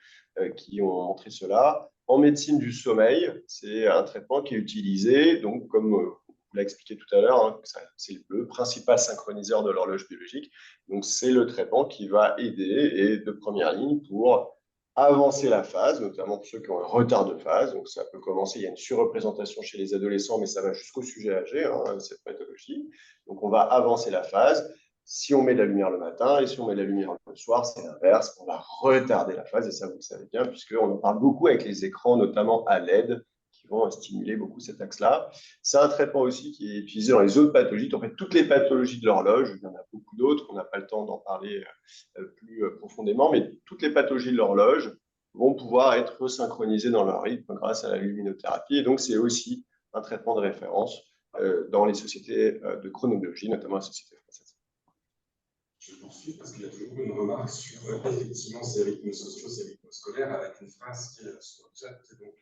qui ont montré cela. En médecine du sommeil, c'est un traitement qui est utilisé, donc comme vous l'a expliqué tout à l'heure, hein, c'est le principal synchroniseur de l'horloge biologique. Donc, c'est le traitement qui va aider et de première ligne pour avancer la phase, notamment pour ceux qui ont un retard de phase. Donc, ça peut commencer, il y a une surreprésentation chez les adolescents, mais ça va jusqu'au sujet âgé, hein, cette pathologie. Donc, on va avancer la phase. Si on met de la lumière le matin et si on met de la lumière le soir, c'est l'inverse. On va retarder la phase, et ça, vous le savez bien, puisqu'on en parle beaucoup avec les écrans, notamment à LED, qui vont stimuler beaucoup cet axe-là. C'est un traitement aussi qui est utilisé dans les autres pathologies. En fait, toutes les pathologies de l'horloge, il y en a beaucoup d'autres, on n'a pas le temps d'en parler plus profondément, mais toutes les pathologies de l'horloge vont pouvoir être synchronisées dans leur rythme grâce à la luminothérapie. Et donc, c'est aussi un traitement de référence dans les sociétés de chronobiologie, notamment la Société française. Je poursuis parce qu'il y a toujours une remarque sur effectivement ces rythmes sociaux, ces rythmes scolaires, avec une phrase qui est sur le chat, qui est donc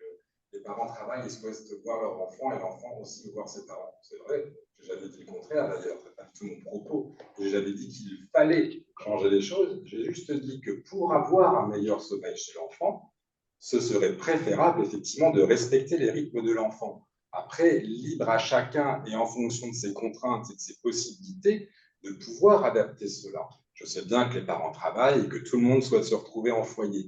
les parents travaillent et souhaitent voir leur enfant et l'enfant aussi voir ses parents. C'est vrai, j'ai jamais dit le contraire d'ailleurs, c'est pas du tout mon propos. J'ai jamais dit qu'il fallait changer les choses, j'ai juste dit que pour avoir un meilleur sommeil chez l'enfant, ce serait préférable effectivement de respecter les rythmes de l'enfant. Après, libre à chacun et en fonction de ses contraintes et de ses possibilités, de pouvoir adapter cela. Je sais bien que les parents travaillent et que tout le monde souhaite se retrouver en foyer.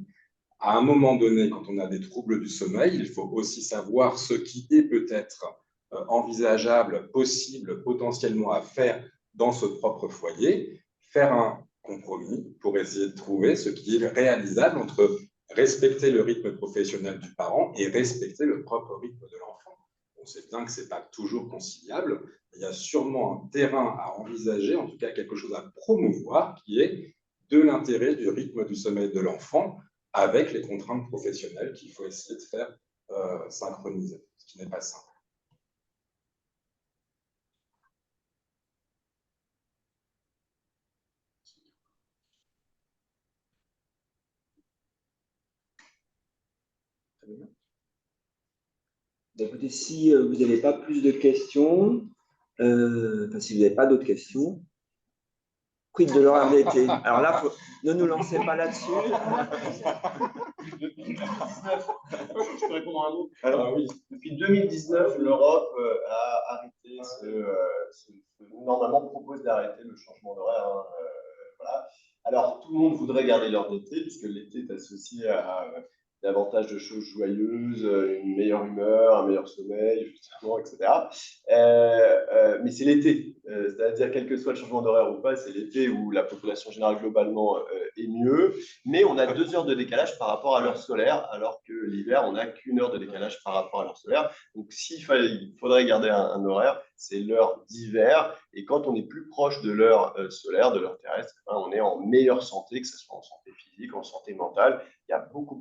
À un moment donné, quand on a des troubles du sommeil, il faut aussi savoir ce qui est peut-être envisageable, possible, potentiellement à faire dans ce propre foyer, faire un compromis pour essayer de trouver ce qui est réalisable entre respecter le rythme professionnel du parent et respecter le propre rythme de l'enfant. On sait bien que ce n'est pas toujours conciliable. Il y a sûrement un terrain à envisager, en tout cas quelque chose à promouvoir, qui est de l'intérêt du rythme du sommeil de l'enfant avec les contraintes professionnelles qu'il faut essayer de faire synchroniser, ce qui n'est pas simple. Très bien. Écoutez, si vous n'avez pas plus de questions, si vous n'avez pas d'autres questions, quid de l'horaire d'été? Alors là, ne nous lancez pas là-dessus. Je peux répondre à un autre. Oui. Depuis 2019, l'Europe a arrêté normalement propose d'arrêter le changement d'horaire. Hein, voilà. Alors, tout le monde voudrait garder l'heure d'été, puisque l'été est associé à davantage de choses joyeuses, une meilleure humeur, un meilleur sommeil, justement, etc. Mais c'est l'été, c'est-à-dire quel que soit le changement d'horaire ou pas, c'est l'été où la population générale globalement est mieux, mais on a 2 heures de décalage par rapport à l'heure solaire, alors que l'hiver, on n'a qu'1 heure de décalage par rapport à l'heure solaire. Donc, il faudrait garder un horaire, c'est l'heure d'hiver, et quand on est plus proche de l'heure solaire, de l'heure terrestre, on est en meilleure santé, que ce soit en santé physique, en santé mentale. Il y a beaucoup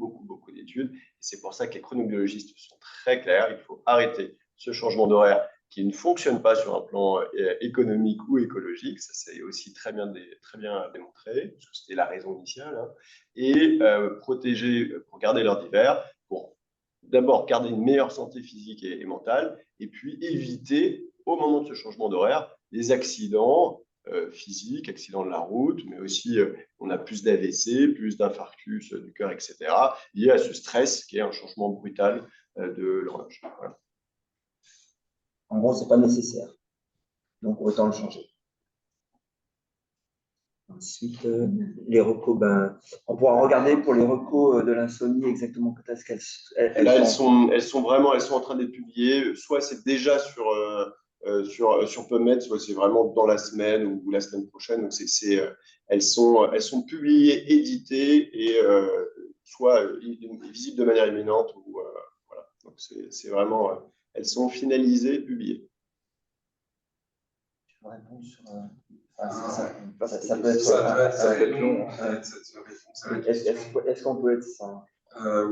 d'études, et c'est pour ça que les chronobiologistes sont très clairs, il faut arrêter ce changement d'horaire qui ne fonctionne pas sur un plan économique ou écologique, ça c'est aussi très bien démontré, parce que c'était la raison initiale, hein, et protéger, pour garder l'heure d'hiver, pour d'abord garder une meilleure santé physique et mentale, et puis éviter, au moment de ce changement d'horaire, les accidents physiques, accidents de la route, mais aussi on a plus d'AVC, plus d'infarctus du cœur, etc., liés à ce stress qui est un changement brutal de l'horloge. Voilà. En gros, ce n'est pas nécessaire. Donc, autant le changer. Ensuite, les recos, on pourra regarder pour les recos de l'insomnie exactement quand est-ce qu'elles elles sont en train d'être publiées. Soit c'est déjà sur PubMed, soit c'est vraiment dans la semaine ou la semaine prochaine. Donc elles sont publiées, éditées et soit visibles de manière imminente. Voilà. Donc c'est vraiment, elles sont finalisées, publiées. Je réponds sur. Ça peut être long. Est-ce qu'on peut être ça?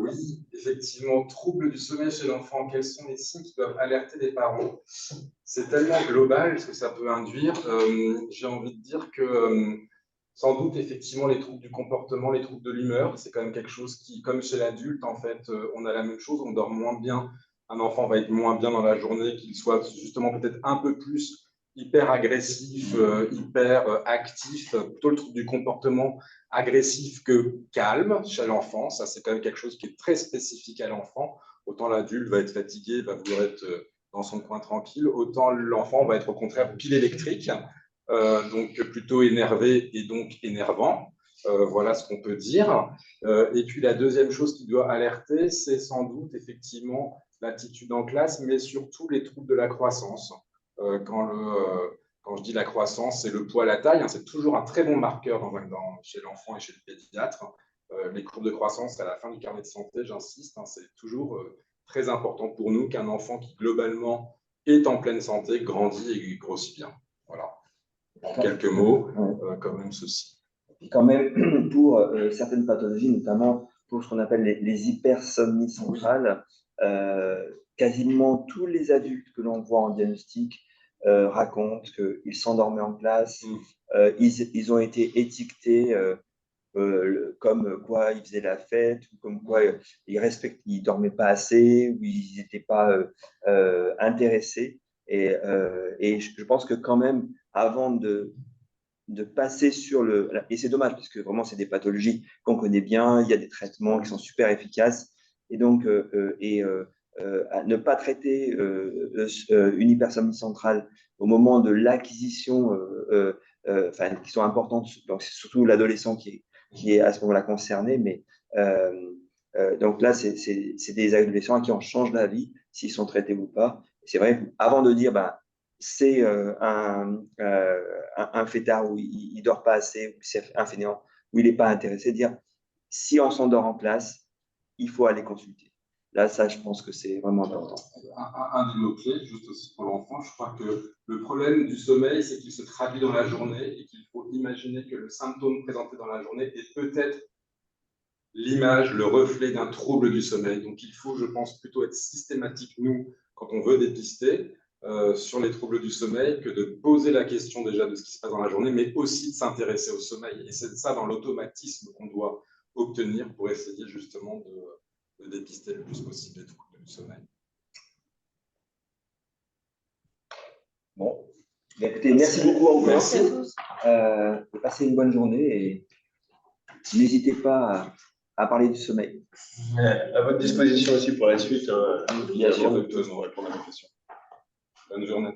Oui, effectivement, troubles du sommeil chez l'enfant, quels sont les signes qui doivent alerter les parents? C'est tellement global ce que ça peut induire. J'ai envie de dire que Sans doute, effectivement, les troubles du comportement, les troubles de l'humeur, c'est quand même quelque chose qui, comme chez l'adulte, en fait, on a la même chose, on dort moins bien. Un enfant va être moins bien dans la journée, qu'il soit justement peut-être un peu plus hyper agressif, hyper actif, plutôt le trouble du comportement agressif que calme chez l'enfant. Ça, c'est quand même quelque chose qui est très spécifique à l'enfant. Autant l'adulte va être fatigué, va vouloir être dans son coin tranquille, autant l'enfant va être au contraire pile électrique. Donc plutôt énervé et donc énervant. Voilà ce qu'on peut dire. Et puis la deuxième chose qui doit alerter, c'est sans doute effectivement l'attitude en classe, mais surtout les troubles de la croissance. Quand je dis la croissance, c'est le poids, la taille. Hein, c'est toujours un très bon marqueur chez l'enfant et chez le pédiatre. Les courbes de croissance à la fin du carnet de santé, j'insiste, hein, c'est toujours très important pour nous qu'un enfant qui globalement est en pleine santé grandit et grossit bien. Voilà. En quelques mots, quand même ceci. Et quand même, pour certaines pathologies, notamment pour ce qu'on appelle les hypersomnies centrales, quasiment tous les adultes que l'on voit en diagnostic racontent qu'ils s'endormaient en classe, ils ont été étiquetés comme quoi ils faisaient la fête, ou comme quoi ils ne dormaient pas assez, ou ils n'étaient pas intéressés. Et je pense que quand même, avant de passer sur le... Et c'est dommage, parce que vraiment, c'est des pathologies qu'on connaît bien, il y a des traitements qui sont super efficaces. Et donc, ne pas traiter une hypersomnie centrale au moment de l'acquisition, qui sont importantes, donc c'est surtout l'adolescent qui est à ce moment-là concerné, mais donc là, c'est des adolescents à qui on change la vie, s'ils sont traités ou pas. C'est vrai, avant de dire, bah, c'est un fêtard où il ne dort pas assez, ou c'est un fainéant où il n'est pas intéressé, dire si on s'endort en classe, il faut aller consulter. Là, ça, je pense que c'est vraiment important. Un des mots-clés, juste aussi pour l'enfant, je crois que le problème du sommeil, c'est qu'il se traduit dans la journée et qu'il faut imaginer que le symptôme présenté dans la journée est peut-être l'image, le reflet d'un trouble du sommeil. Donc, il faut, je pense, plutôt être systématique, nous, quand on veut dépister sur les troubles du sommeil, que de poser la question déjà de ce qui se passe dans la journée, mais aussi de s'intéresser au sommeil. Et c'est ça, dans l'automatisme, qu'on doit obtenir pour essayer justement de dépister le plus possible les troubles du sommeil. Bon, écoutez, merci beaucoup encore. Merci. Passez une bonne journée et n'hésitez pas à parler du sommeil. À votre disposition aussi pour la suite. Bien sûr. Pour répondre à vos questions. Bonne journée.